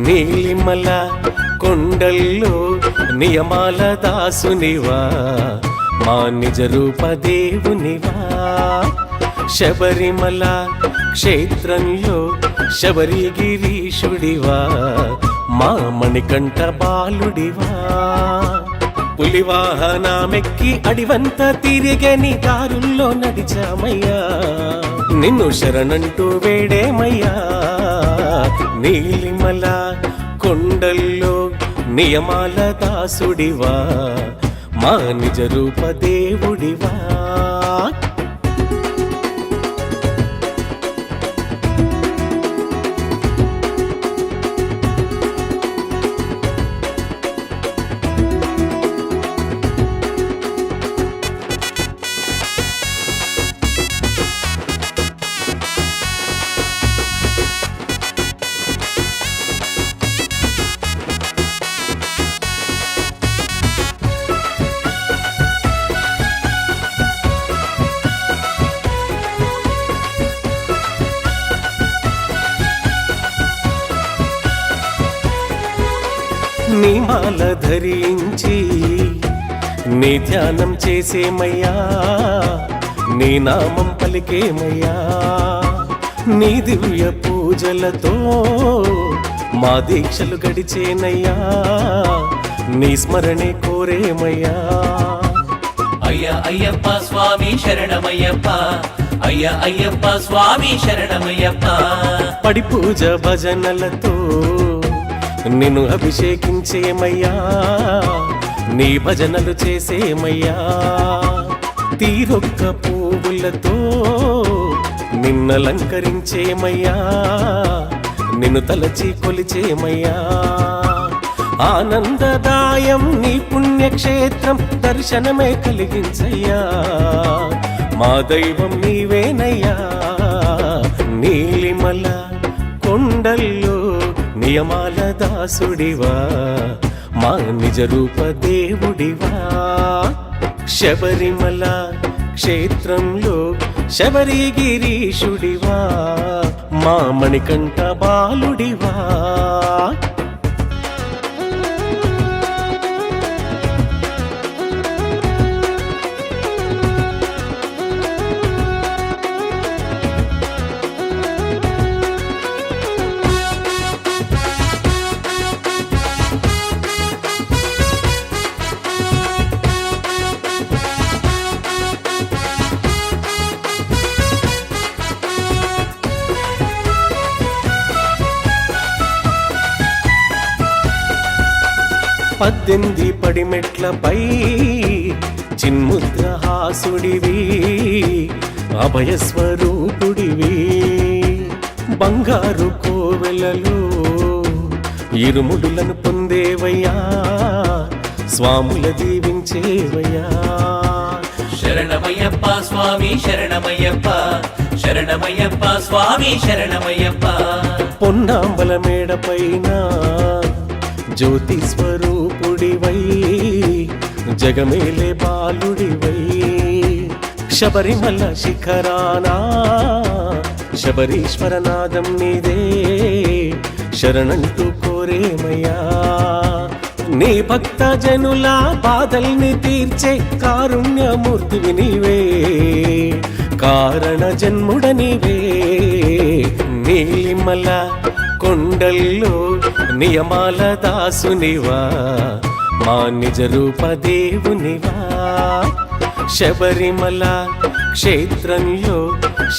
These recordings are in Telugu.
నీలిమల కొండల్లో నియమాల దాసునివా మా నిజ రూప దేవునివా శబరిమల క్షేత్రంలో శబరిగిరీశుడివా మా మణికంఠ బాలుడివా పులివాహనమెక్కి అడివంత తిరిగని దారుల్లో నడిచామయ్యా నిన్ను శరణంటూ వేడేమయ్యా నీలిమల కొండల్లో నియమాల దాసుడివా మా నిజ రూప దేవుడివా నీ మాల ధరించి నీ ధ్యానం చేసేమయ్యా నీ నామం పలికేమయ్యా నీ దివ్య పూజలతో మా దీక్షలు గడిచేనయ్యా నీ స్మరణే కోరేమయ్యా అయ్య అయ్యప్ప స్వామి శరణమయ్యప్ప అయ్య అయ్యప్ప స్వామి శరణమయ్యప్ప పడి పూజ భజనలతో నిన్ను అభిషేకించేమయ్యా నీ భజనలు చేసేమయ్యా తీరొక్క పువ్వులతో నిన్నలంకరించేమయ్యా నిన్ను తలచి కొలిచేమయ్యా ఆనందదాయం నీ పుణ్యక్షేత్రం దర్శనమే కలిగించయ్యా మా దైవం నీవేనయ్యా నీలిమల కొండల్లో నియమాల దాసుడివా మా నిజ రూప దేవుడివా శబరిమల క్షేత్రంలో శబరిగిరీశుడివా మా మణికంఠ బాలుడివా పద్దెనిమిది పడిమెట్లపై చిన్ముద్రహాసుడివి అభయస్వరూపుడివి బంగారు కోవెలలో ఇరుముడులను పొందేవయ్యా స్వాముల దీవించేవయ్యా శరణమయ్యప్ప స్వామి శరణమయ్యప్ప శరణమయ్యప్ప స్వామి శరణమయ్యప్ప పొన్నాంబల మేడపైన జ్యోతి స్వరూపుడివై జగమేలే బాలుడివై శబరిమల శిఖరానా శబరీశ్వరనాదం నీదే శరణంటూ కోరేమయ్యా నీ భక్త జనుల బాధల్ని తీర్చే కారుణ్యమూర్తివి నీవే కారణ జన్ముడ నీవే నీలిమల కొండల్లో నియమాల దాసునివా మా నిజ రూప దేవునివా శబరిమల క్షేత్రంలో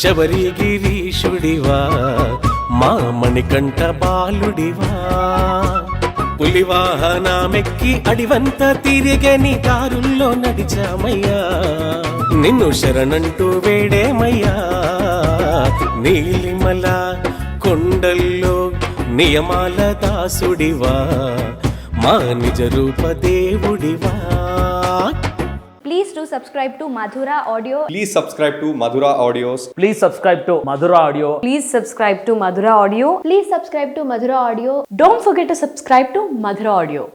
శబరిగిరీశుడివా మా మణికంఠ బాలుడివా పులివాహనమెక్కి అడివంత తిరిగని దారుల్లో నడిచామయ్యా నిన్ను శరణంటూ వేడేమయ్యా నీలిమల కొండల్లో నియమాల దాసుడివా మా నిజ రూప దేవుడివా Please do subscribe to Madhura Audio. Please subscribe to Madhura Audios. Please subscribe to Madhura Audio. Please subscribe to Madhura Audio. Please subscribe to Madhura Audio. Don't forget to subscribe to Madhura Audio.